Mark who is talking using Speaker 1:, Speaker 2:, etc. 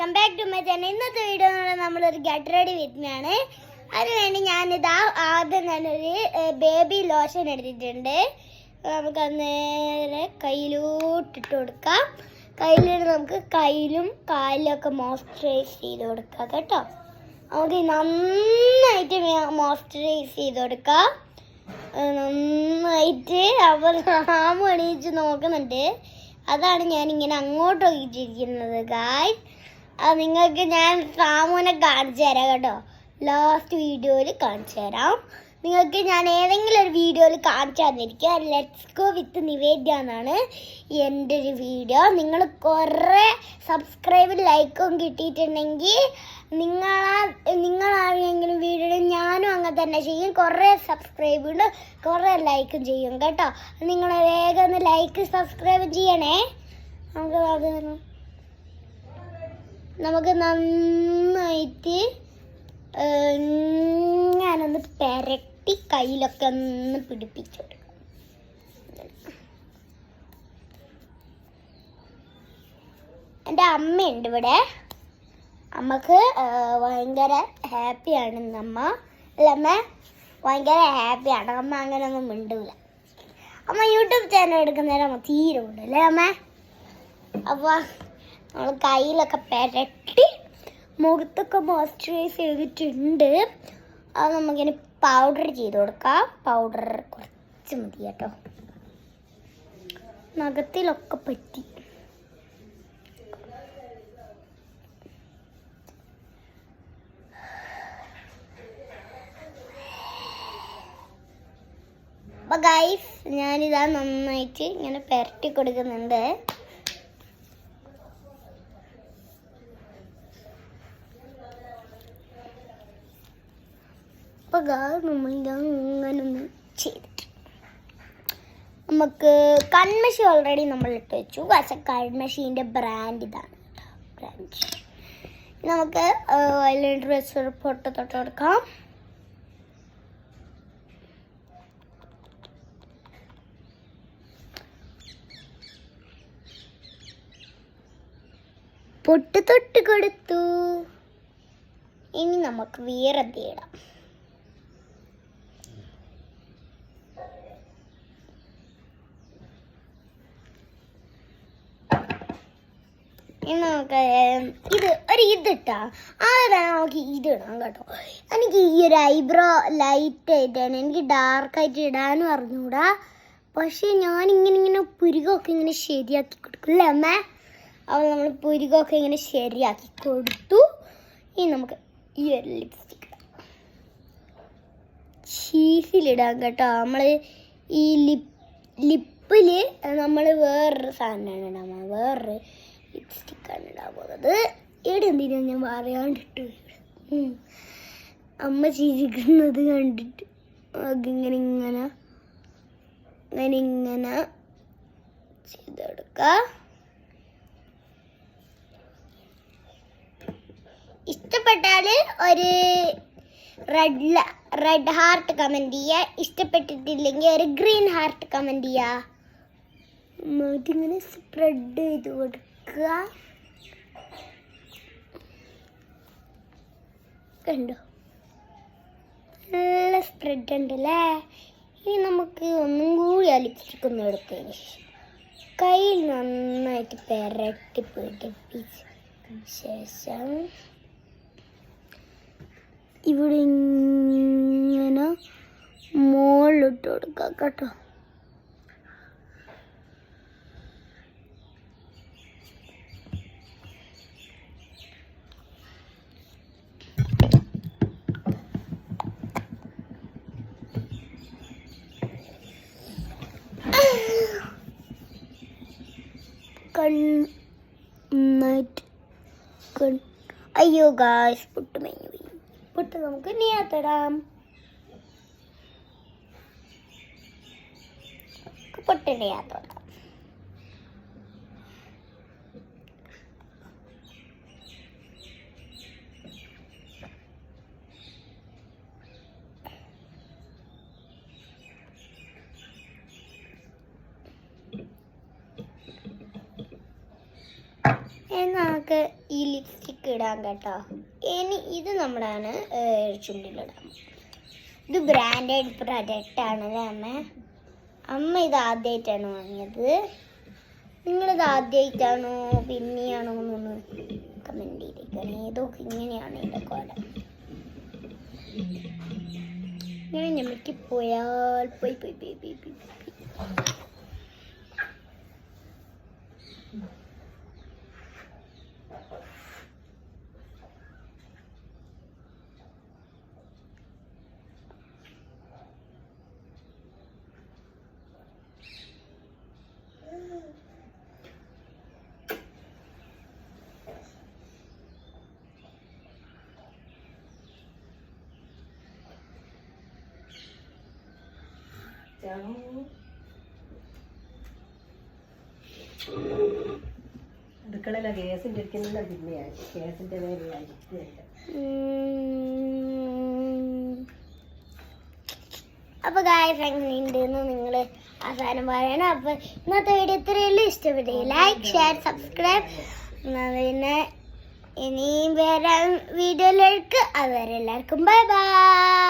Speaker 1: Welcome back to my channel. ഇന്നത്തെ video നമ്മളൊരു get ready വിത്താണ്. അതിനുവേണ്ടി ഞാനിതാ ആദ്യം ഞാനൊരു ബേബി ലോഷൻ എടുത്തിട്ടുണ്ട്. നമുക്ക് നേരെ കയ്യിലോട്ടിട്ട് കൊടുക്കാം. കയ്യിലിട്ട് നമുക്ക് കയ്യിലും കാലിലൊക്കെ മോയ്സ്ചറൈസ് ചെയ്ത് കൊടുക്കാം കേട്ടോ. നമുക്ക് നന്നായിട്ട് മോയ്സ്ചറൈസ് ചെയ്ത് കൊടുക്കാം. നന്നായിട്ട് അവർ എണീച്ച് നോക്കുന്നുണ്ട്. അതാണ് ഞാനിങ്ങനെ അങ്ങോട്ട് ഒഴിച്ചിരിക്കുന്നത് ഗായ്സ്. അത് നിങ്ങൾക്ക് ഞാൻ സാമുനെ കാണിച്ചു തരാം കേട്ടോ. ലാസ്റ്റ് വീഡിയോയിൽ കാണിച്ചു തരാം. നിങ്ങൾക്ക് ഞാൻ ഏതെങ്കിലും ഒരു വീഡിയോയിൽ കാണിച്ചു തന്നിരിക്കുക. ലെറ്റ്സ് ഗോ വിത്ത് നിവേദ്യ എന്നാണ് എൻ്റെ ഒരു വീഡിയോ. നിങ്ങൾ കുറേ സബ്സ്ക്രൈബും ലൈക്കും കിട്ടിയിട്ടുണ്ടെങ്കിൽ നിങ്ങളാണെങ്കിലും വീഡിയോ ഞാനും അങ്ങനെ തന്നെ ചെയ്യും. കുറേ സബ്സ്ക്രൈബുണ്ട്, കുറേ ലൈക്കും ചെയ്യും കേട്ടോ. നിങ്ങൾ വേഗം ഒന്ന് ലൈക്ക് സബ്സ്ക്രൈബ് ചെയ്യണേ. നമുക്ക് നന്നായിട്ട് ഞാനൊന്ന് പെരട്ടി കയ്യിലൊക്കെ ഒന്ന് പിടിപ്പിച്ചു കൊടുക്കാം. എൻ്റെ അമ്മയുണ്ട് ഇവിടെ. അമ്മക്ക് ഭയങ്കര ഹാപ്പിയാണ് അമ്മ. അല്ല അമ്മ ഭയങ്കര ഹാപ്പിയാണ്. അമ്മ അങ്ങനെയൊന്നും മിണ്ടൂല. അമ്മ യൂട്യൂബ് ചാനൽ എടുക്കുന്നേരം അമ്മ തീരെ ഉണ്ടല്ലേ അമ്മ. അപ്പോൾ നമ്മൾ കയ്യിലൊക്കെ പെരട്ടി മുഖത്തൊക്കെ മോയ്സ്ചറൈസ് ചെയ്തിട്ടുണ്ട്. അത് നമുക്കിനി പൗഡർ ചെയ്ത് കൊടുക്കാം. പൗഡർ കുറച്ച് മതി കേട്ടോ. നഖത്തിലൊക്കെ പറ്റി. അപ്പോൾ ഗൈസ് ഞാനിതാ നന്നായിട്ട് ഇങ്ങനെ പെരട്ടി കൊടുക്കുന്നുണ്ട്. അപ്പോൾ നമ്മളിങ്ങനെ ഒന്ന് ചെയ്തിട്ട് നമുക്ക് കൺമഷി ഓൾറെഡി നമ്മൾ ഇട്ട് വെച്ചു. പക്ഷേ കൺമഷീൻ്റെ ബ്രാൻഡ് ഇതാണ് ബ്രാൻഡ്. നമുക്ക് ഡ്രസ്സ് പൊട്ട് തൊട്ട് കൊടുക്കാം. പൊട്ട് തൊട്ട് കൊടുത്തു. ഇനി നമുക്ക് വേറെ ഇടാം. ഇനി നമുക്ക് ഇതിട്ടാ നമുക്ക് ഇതിടാം കേട്ടോ. എനിക്ക് ഈ ഒരു ഐബ്രോ ലൈറ്റ് ആയിട്ടാണ്. എനിക്ക് ഡാർക്കായിട്ട് ഇടാനും അറിഞ്ഞൂടാ. പക്ഷേ ഞാനിങ്ങനെ പുരുകമൊക്കെ ഇങ്ങനെ ശരിയാക്കി കൊടുക്കില്ലേ അമ്മ. അപ്പോൾ നമ്മൾ പുരുകമൊക്കെ ഇങ്ങനെ ശരിയാക്കി കൊടുത്തു. ഇനി നമുക്ക് ഈ ഒരു ലിപ്സ്റ്റിക് ചീസിലിടാം കേട്ടോ. നമ്മൾ ഈ ലിപ്പിൽ നമ്മൾ വേറൊരു സാധനമാണ് ഇടാൻ വേറൊരു ലിപ്സ്റ്റിക്കാണ് ഇടാൻ പോകുന്നത്. ഇവിടെ എന്തിനാ ഞാൻ പറയാണ്ടിട്ടു. അമ്മ ചിരിക്കുന്നത് കണ്ടിട്ട് അതിങ്ങനെ ഇങ്ങനെ ചെയ്തെടുക്കുക. ഇഷ്ടപ്പെട്ടാൽ ഒരു റെഡ് ഹാർട്ട് കമൻറ്റ് ചെയ്യുക. ഇഷ്ടപ്പെട്ടിട്ടില്ലെങ്കിൽ ഒരു ഗ്രീൻ ഹാർട്ട് കമൻറ്റ് ചെയ്യുക. ഇതിങ്ങനെ സ്പ്രെഡ് ചെയ്ത് കൊടുക്കുക. കണ്ടോ നല്ല സ്പ്രെഡ് ഉണ്ടല്ലേ. ഇനി നമുക്ക് ഒന്നും കൂടി ആ ലിപ്സ്റ്റിക് ഒന്ന് എടുത്തതിന് കയ്യിൽ നന്നായിട്ട് പെരട്ടി പിടിപ്പിച്ചതിന് ശേഷം ഇവിടെ ഇങ്ങനെ മുകളിലിട്ട് കൊടുക്കാം കേട്ടോ. അയ്യോ ഗായ്സ് പൊട്ട് മേഞ്ഞു പോയി. പൊട്ട് നമുക്ക് നീയാത്തിടാം. പൊട്ട് നീയാത്തോടാം. നമുക്ക് ഈ ലിപ്സ്റ്റിക് ഇടാം കേട്ടോ. ഇനി ഇത് നമ്മളാണ് ചുണ്ടിലിടാം. ഇത് ബ്രാൻഡഡ് പ്രൊഡക്റ്റ് ആണല്ലേ അമ്മ. അമ്മ ഇത് ആദ്യമായിട്ടാണ് വാങ്ങിയത്. നിങ്ങളിത് ആദ്യമായിട്ടാണോ പിന്നെയാണോ എന്നൊന്ന് കമൻറ്റ് ചെയ്തേക്കണം. ഏതൊക്കെ ഇങ്ങനെയാണ് ഇതിൻ്റെ കോലം. ഇങ്ങനെ ഞമ്മക്ക് പോയാൽ പോയി.
Speaker 2: അടുക്കളയിലെ ഗ്യാസിൻ്റെ ഇരിക്കുന്നില്ല. പിന്നെ ഗ്യാസിൻ്റെ മേലുള്ള
Speaker 1: അപ്പോൾ ഗായ്സ് എങ്ങനെയുണ്ടെന്ന് നിങ്ങൾ അവസാനം പറയണം. അപ്പോൾ ഇന്നത്തെ വീഡിയോ ഇത്രയുള്ളൂ. ഇഷ്ടപ്പെട്ടു ലൈക്ക്, ഷെയർ, സബ്സ്ക്രൈബ്. പിന്നെ ഇനിയും വരാൻ വീഡിയോയിലേക്ക്. അതുവരെ എല്ലാവർക്കും ബൈ ബൈ.